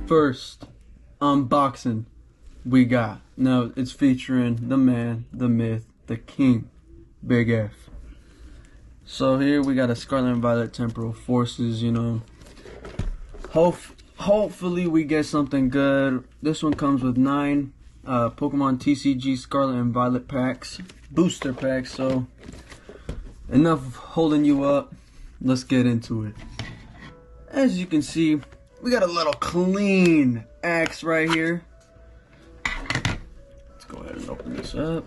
first unboxing we got. Now it's featuring the man, the myth, the king, Big F. So here we got a Scarlet and Violet Temporal Forces, you know. Hopefully we get something good. This one comes with 9 Pokemon TCG Scarlet and Violet packs, booster packs. So enough of holding you up. Let's get into it. As you can see, we got a little clean axe right here. Let's go ahead and open this up.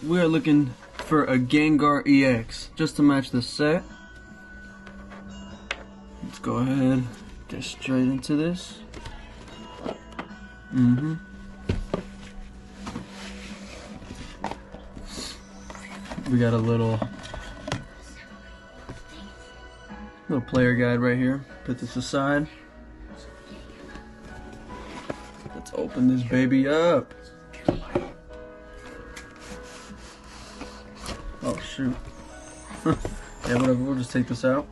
We're looking for a Gengar EX just to match the set. Let's go ahead, get straight into this. We got a little player guide right here. Put this aside. Let's open this baby up. Oh shoot. Yeah, whatever, we'll just take this out.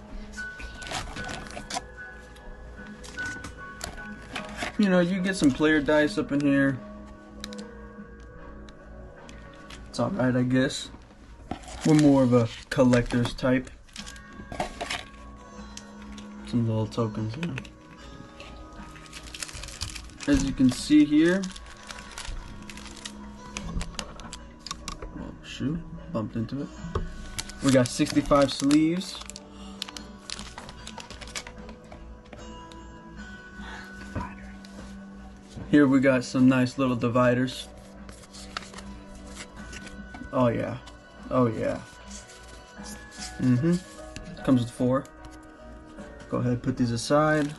You know, you get some player dice up in here. It's alright, I guess. We're more of a collector's type. Some little tokens, you know. As you can see here. Oh shoot. Bumped into it. We got 65 sleeves. Here we got some nice little dividers. Oh yeah. Oh yeah. Comes with 4. Go ahead, put these aside.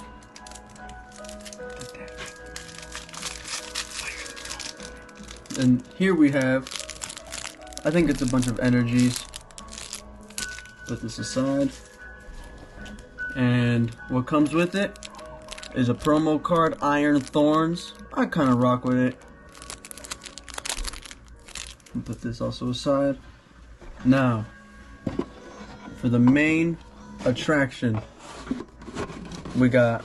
And here we have, I think it's a bunch of energies. Put this aside. And what comes with it is a promo card, Iron Thorns. I kind of rock with it. And put this also aside. Now, for the main attraction, we got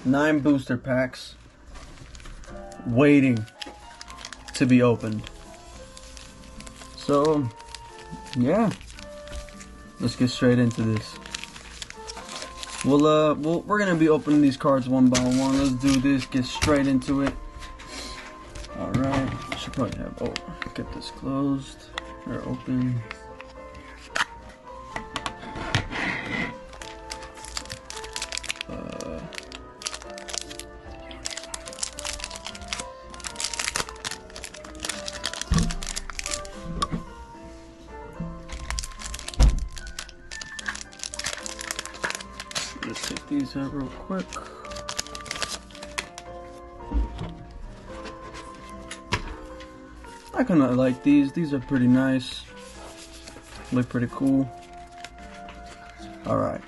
9 booster packs waiting to be opened. So, yeah, let's get straight into this. We're gonna be opening these cards one by one. Let's do this. Get straight into it. All right. Should probably have. Oh, get this closed or open. Let's take these out real quick. I kind of like these. These are pretty nice. Look pretty cool. All right.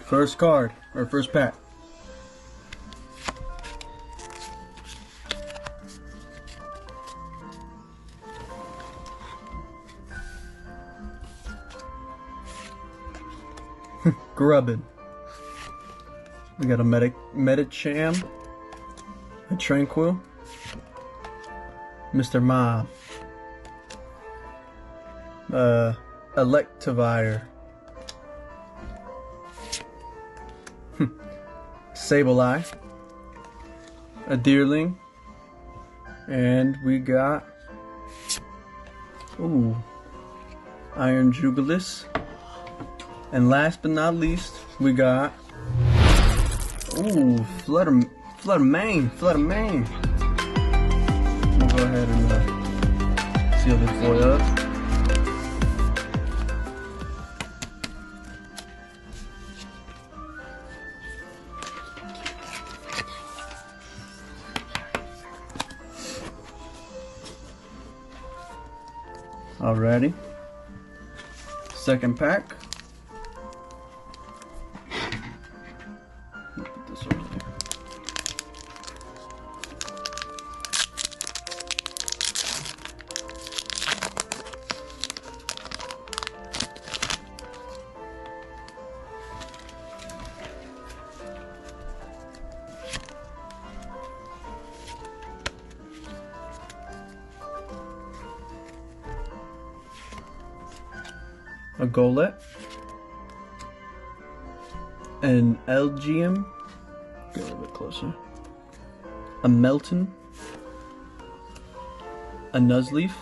First card, or first pack. Grubbin. We got a Medicham, a Tranquil, Mr. Mom, Electivire, Sableye, a Deerling, and we got Iron Jubilis. And last but not least, we got Flutter Mane. We'll go ahead and seal this boy up. Alrighty. Second pack. Put this over there. A Golett, an LGM, go a little bit closer, a Melton, a Nuzleaf,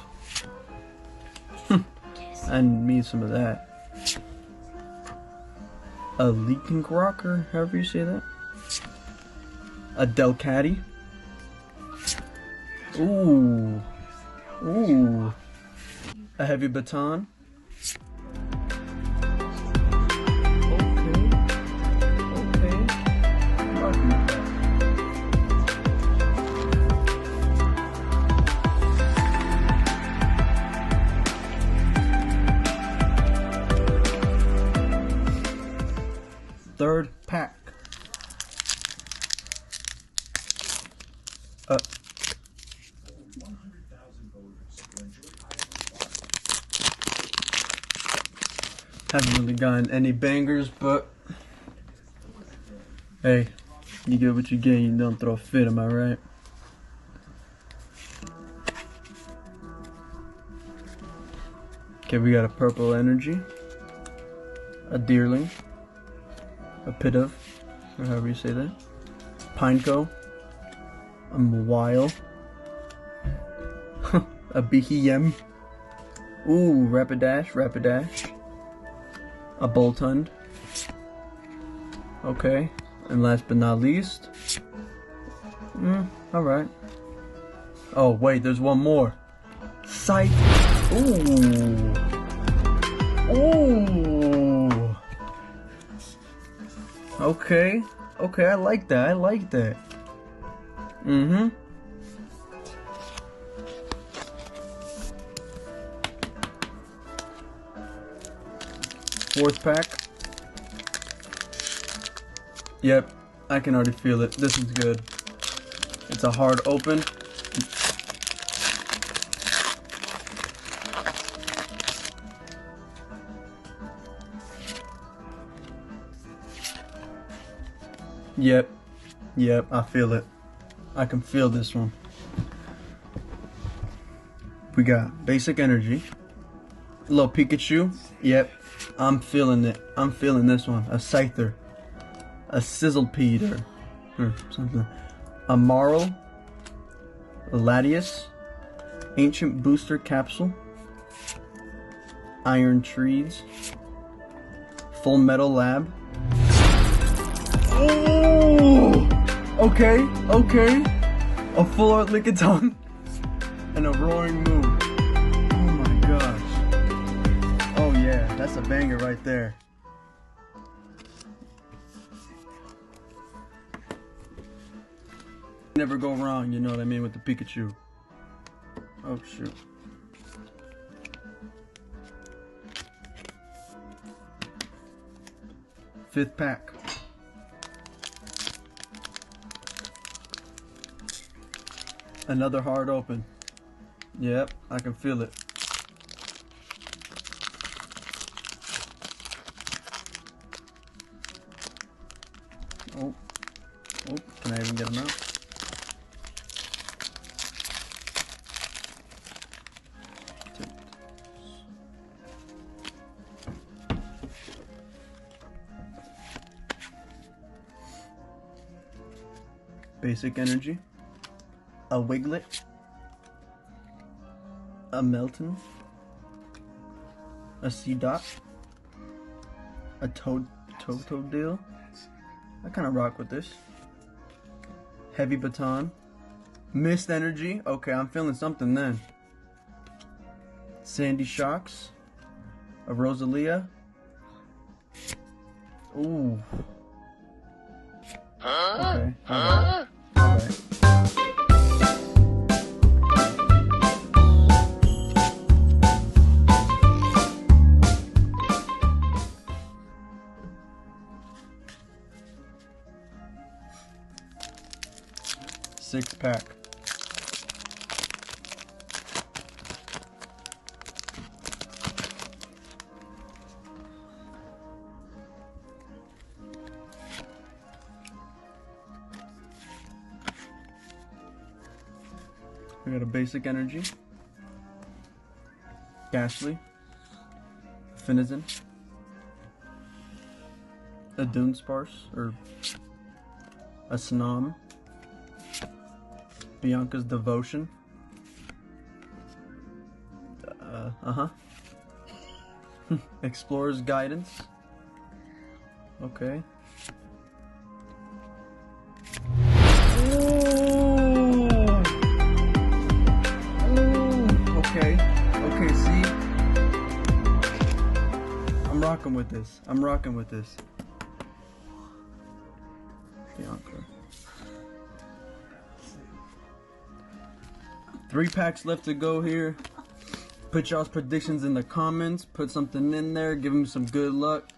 I need some of that, a Leaking Rock, or however you say that, a Delcatty, ooh, a Heavy Baton, third pack. Haven't really gotten any bangers, but hey, you get what you get, you don't throw a fit, am I right? Okay, we got a Purple Energy, a Deerling, a Pidove, or however you say that, Pineco, a Mawile, a Behem, ooh, Rapidash, a Boltund, okay, and last but not least, alright, oh wait, there's one more, Scythe, ooh, okay, I like that, Fourth pack. Yep, I can already feel it. This is good. It's a hard open. Yep, I feel it. I can feel this one. We got Basic Energy. A little Pikachu. Yep, I'm feeling it. I'm feeling this one. A Scyther. A Sizzlepede or something. A Marl. A Latias. Ancient Booster Capsule. Iron Trees. Full Metal Lab. Oh! Okay. A Full Art Lickitung. And a Roaring Moon. Oh my gosh. Oh yeah, that's a banger right there. Never go wrong, you know what I mean, with the Pikachu. Oh shoot. Fifth pack. Another hard open. Yep, I can feel it. Oh, can I even get them out? Basic Energy, a Wiglet, a Melton, a Seedot, a Totodile. I kind of rock with this. Heavy Baton, Mist Energy. Okay, I'm feeling something then. Sandy Shocks, a Rosalia. Ooh. Okay. Alright. 6-pack. We got a basic energy, Ghastly, Finizen, a Dunsparce, or a Snom, Bianca's Devotion, Explorer's Guidance, okay. Okay, see? I'm rocking with this. I'm rocking with this. Bianca. 3 packs left to go here. Put y'all's predictions in the comments. Put something in there. Give me some good luck.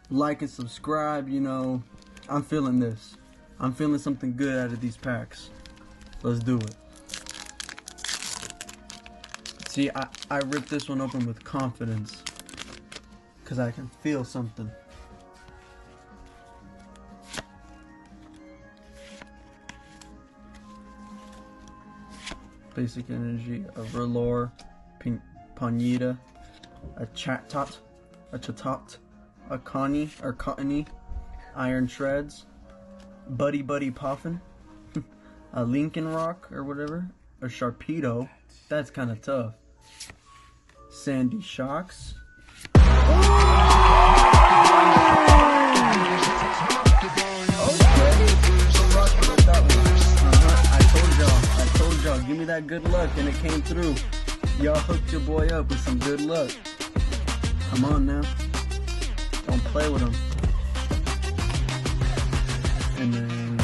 Like and subscribe. You know, I'm feeling this. I'm feeling something good out of these packs. Let's do it. See, I ripped this one open with confidence. Because I can feel something. Basic energy, a Verlor, Ponyta, a Chatot, a Connie, or Cottony, Iron Shreds, Buddy Poffin, a Lincoln Rock, or whatever, a Sharpedo. That's kind of tough. Sandy Shocks. I told y'all, give me that good luck, and it came through. Y'all hooked your boy up with some good luck. Come on now. Don't play with him. And then...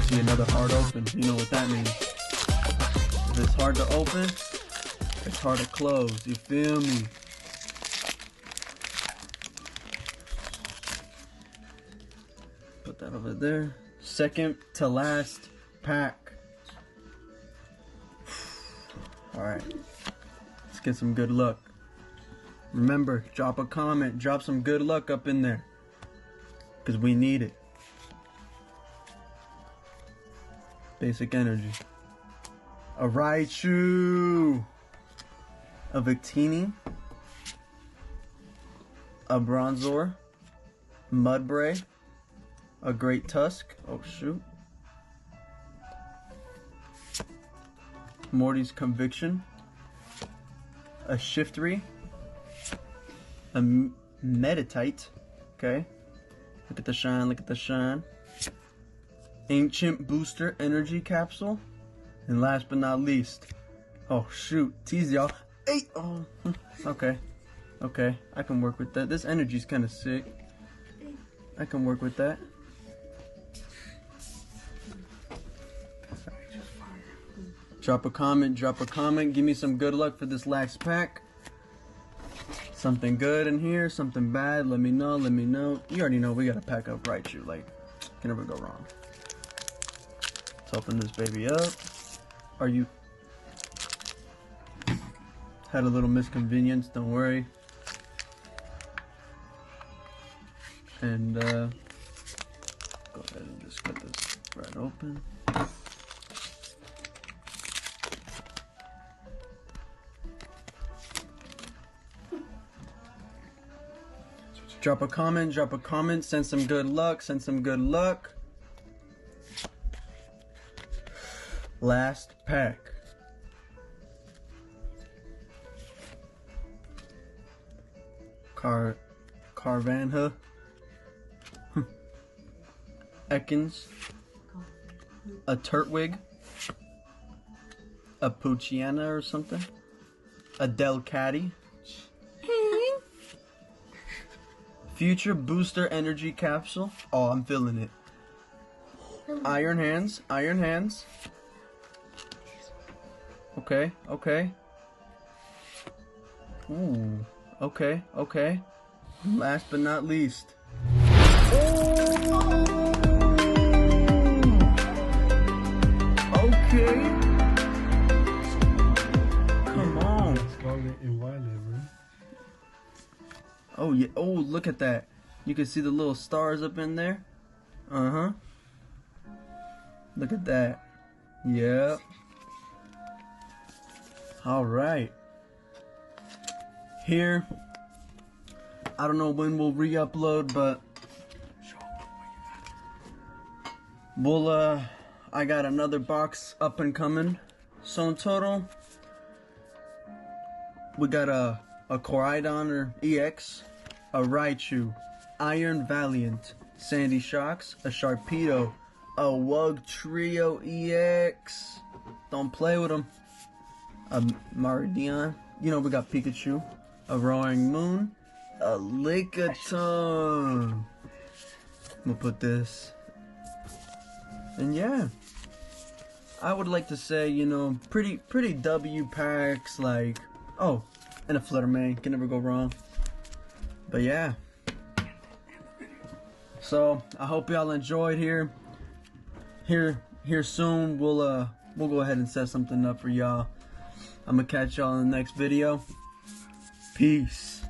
see another hard open. You know what that means. If it's hard to open, it's hard to close. You feel me? Put that over there. Second to last pack. Alright. Let's get some good luck. Remember, drop a comment. Drop some good luck up in there. Because we need it. Basic energy. A Raichu. A Victini. A Bronzor. Mudbray. A Great Tusk. Oh shoot. Morty's Conviction. A Shiftry. A Meditite. Okay. Look at the shine, look at the shine. Ancient Booster Energy Capsule. And last but not least. Oh shoot. Tease y'all. 8. Oh. Okay. Okay. I can work with that. This energy's kind of sick. I can work with that. Drop a comment. Drop a comment. Give me some good luck for this last pack. Something good in here. Something bad. Let me know. Let me know. You already know we got to pack up Raichu. Like, can never go wrong. Let's open this baby up. Are you... had a little misconvenience. Don't worry. And, go ahead and just cut this right open. Drop a comment, send some good luck, send some good luck. Last pack. Carvanha. Ekans. A Turtwig. A Poochyena or something. A Delcatty. Future Booster Energy Capsule. Oh, I'm feeling it. Iron Hands. Iron Hands. Okay, okay. Ooh. Okay, okay. Last but not least. Okay. Come on. Scarlet and Violet, bro. Oh yeah. Oh, look at that. You can see the little stars up in there. Uh-huh. Look at that. Yep. All right. Here. I don't know when we'll re-upload, but we'll I got another box up and coming. So in total, we got a Koraidon or EX, a Raichu, Iron Valiant, Sandy Shocks, a Sharpedo, a Wug Trio EX. Don't play with them. A Maridion. You know, we got Pikachu, a Roaring Moon, a Lickitung. I'm gonna put this. And yeah, I would like to say, you know, pretty W packs, like, oh, and a Fluttermane, can never go wrong. But yeah, so I hope y'all enjoyed here soon. We'll go ahead and set something up for y'all. I'm gonna catch y'all in the next video. Peace.